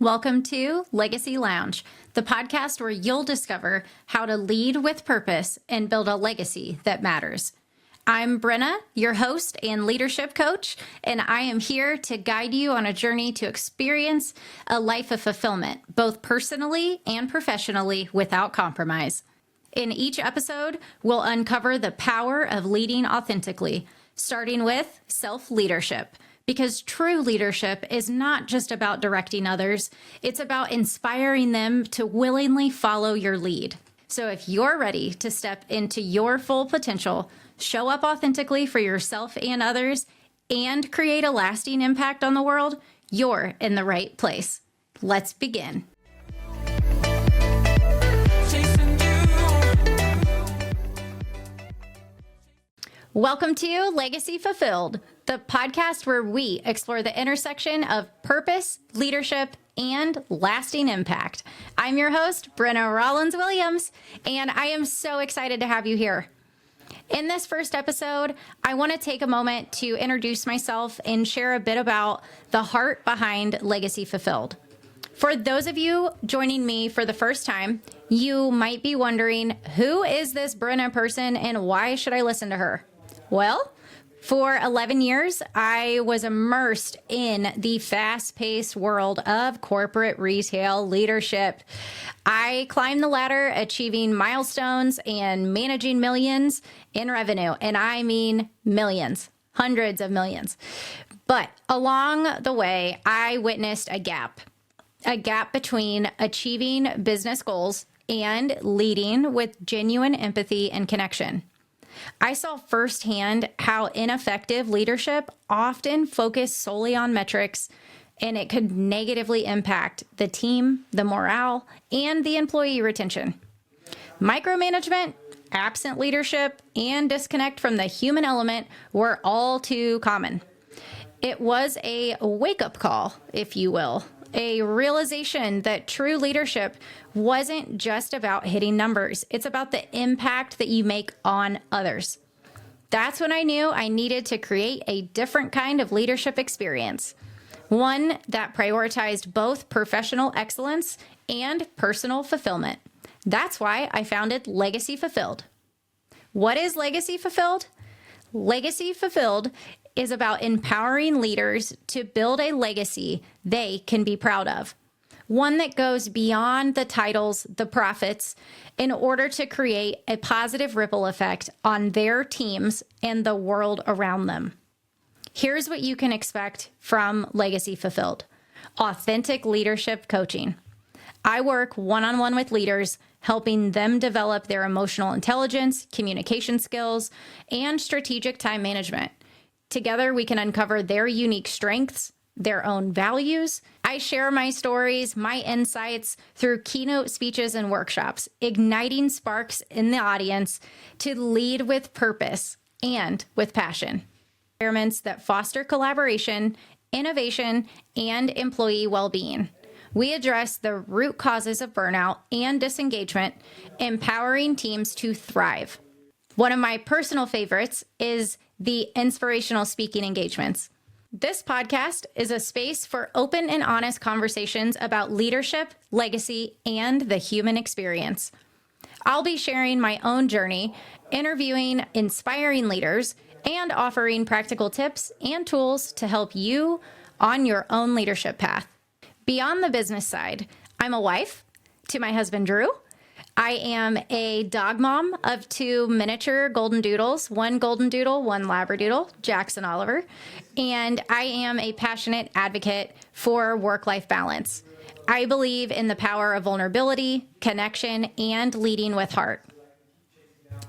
Welcome to Legacy Lounge, the podcast where you'll discover how to lead with purpose and build a legacy that matters. I'm Brin'na, your host and leadership coach, and I am here to guide you on a journey to experience a life of fulfillment, both personally and professionally, without compromise. In each episode, we'll uncover the power of leading authentically, starting with self-leadership. Because true leadership is not just about directing others, it's about inspiring them to willingly follow your lead. So if you're ready to step into your full potential, show up authentically for yourself and others, and create a lasting impact on the world, you're in the right place. Let's begin. Welcome to Legacy Fulfilled, the podcast where we explore the intersection of purpose, leadership, and lasting impact. I'm your host, Brin'na Rollins Williams, and I am so excited to have you here. In this first episode, I want to take a moment to introduce myself and share a bit about the heart behind Legacy Fulfilled. For those of you joining me for the first time, you might be wondering, who is this Brin'na person and why should I listen to her? Well, for 11 years, I was immersed in the fast-paced world of corporate retail leadership. I climbed the ladder, achieving milestones and managing millions in revenue. And I mean millions, hundreds of millions. But along the way, I witnessed a gap between achieving business goals and leading with genuine empathy and connection. I saw firsthand how ineffective leadership often focused solely on metrics, and it could negatively impact the team, the morale, and the employee retention. Micromanagement, absent leadership, and disconnect from the human element were all too common. It was a wake-up call, if you will, a realization that true leadership wasn't just about hitting numbers. It's about the impact that you make on others. That's when I knew I needed to create a different kind of leadership experience, one that prioritized both professional excellence and personal fulfillment. That's why I founded Legacy Fulfilled. What is Legacy Fulfilled? Legacy Fulfilled is about empowering leaders to build a legacy they can be proud of. One that goes beyond the titles, the profits, in order to create a positive ripple effect on their teams and the world around them. Here's what you can expect from Legacy Fulfilled: authentic leadership coaching. I work one-on-one with leaders, helping them develop their emotional intelligence, communication skills, and strategic time management. Together, we can uncover their unique strengths, their own values. I share my stories, my insights through keynote speeches and workshops, igniting sparks in the audience to lead with purpose and with passion. Environments that foster collaboration, innovation, and employee well-being. We address the root causes of burnout and disengagement, empowering teams to thrive. One of my personal favorites is the inspirational speaking engagements. This podcast is a space for open and honest conversations about leadership, legacy, and the human experience. I'll be sharing my own journey, interviewing inspiring leaders, and offering practical tips and tools to help you on your own leadership path. Beyond the business side, I'm a wife to my husband, Drew. I am a dog mom of 2 miniature golden doodles, one golden doodle, one labradoodle, Jackson Oliver, and I am a passionate advocate for work-life balance. I believe in the power of vulnerability, connection, and leading with heart.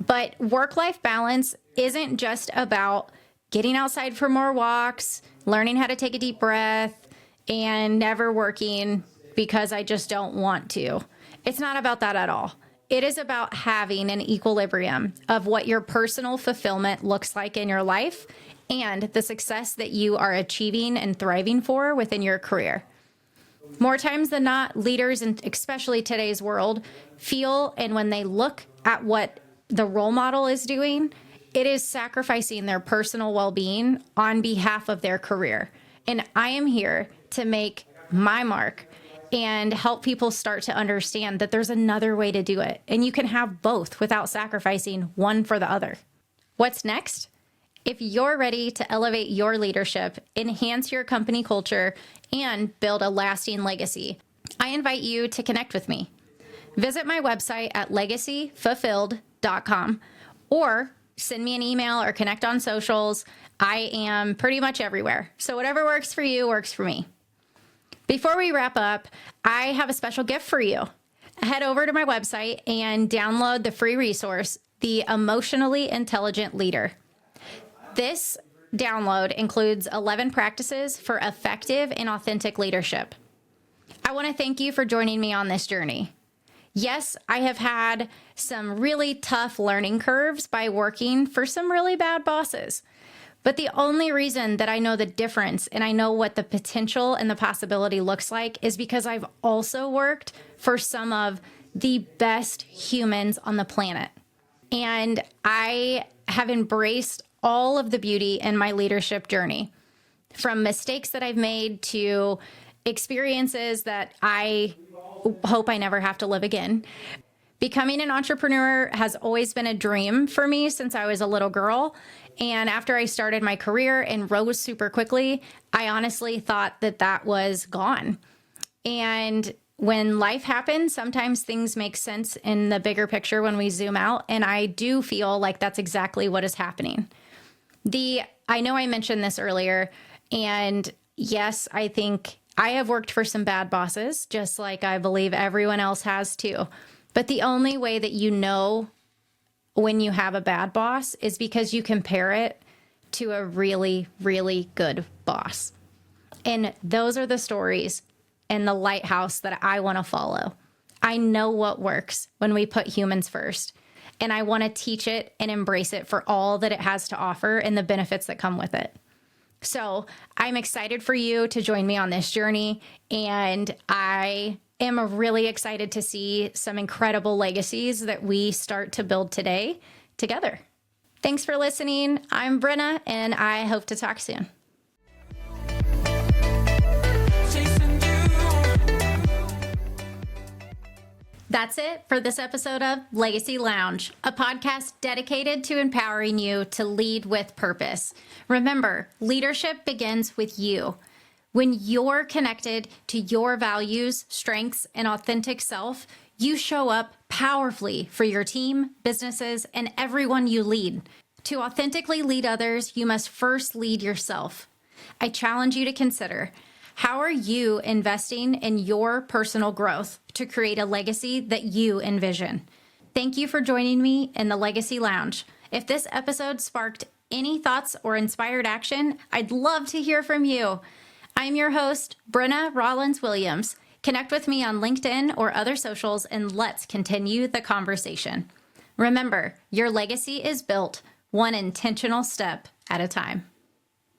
But work-life balance isn't just about getting outside for more walks, learning how to take a deep breath, and never working because I just don't want to. It's not about that at all. It is about having an equilibrium of what your personal fulfillment looks like in your life and the success that you are achieving and thriving for within your career. More times than not, leaders, and especially today's world, feel, and when they look at what the role model is doing, it is sacrificing their personal well-being on behalf of their career. And I am here to make my mark and help people start to understand that there's another way to do it. And you can have both without sacrificing one for the other. What's next? If you're ready to elevate your leadership, enhance your company culture, and build a lasting legacy, I invite you to connect with me. Visit my website at legacyfulfilled.com or send me an email or connect on socials. I am pretty much everywhere. So whatever works for you works for me. Before we wrap up, I have a special gift for you. Head over to my website and download the free resource, The Emotionally Intelligent Leader. This download includes 11 practices for effective and authentic leadership. I want to thank you for joining me on this journey. Yes, I have had some really tough learning curves by working for some really bad bosses. But the only reason that I know the difference and I know what the potential and the possibility looks like is because I've also worked for some of the best humans on the planet. And I have embraced all of the beauty in my leadership journey, from mistakes that I've made to experiences that I hope I never have to live again. Becoming an entrepreneur has always been a dream for me since I was a little girl. And after I started my career and rose super quickly, I honestly thought that that was gone. And when life happens, sometimes things make sense in the bigger picture when we zoom out. And I do feel like that's exactly what is happening. I know I mentioned this earlier, and yes, I think I have worked for some bad bosses, just like I believe everyone else has too. But the only way that you know when you have a bad boss is because you compare it to a really, really good boss. And those are the stories and the lighthouse that I want to follow. I know what works when we put humans first. And I want to teach it and embrace it for all that it has to offer and the benefits that come with it. So I'm excited for you to join me on this journey. And I am really excited to see some incredible legacies that we start to build today together. Thanks for listening. I'm Brin'na, and I hope to talk soon. That's it for this episode of Legacy Lounge, a podcast dedicated to empowering you to lead with purpose. Remember, leadership begins with you. When you're connected to your values, strengths, and authentic self, you show up powerfully for your team, businesses, and everyone you lead. To authentically lead others, you must first lead yourself. I challenge you to consider, how are you investing in your personal growth to create a legacy that you envision? Thank you for joining me in the Legacy Lounge. If this episode sparked any thoughts or inspired action, I'd love to hear from you. I'm your host, Brin'na Rollins Williams. Connect with me on LinkedIn or other socials, and let's continue the conversation. Remember, your legacy is built one intentional step at a time.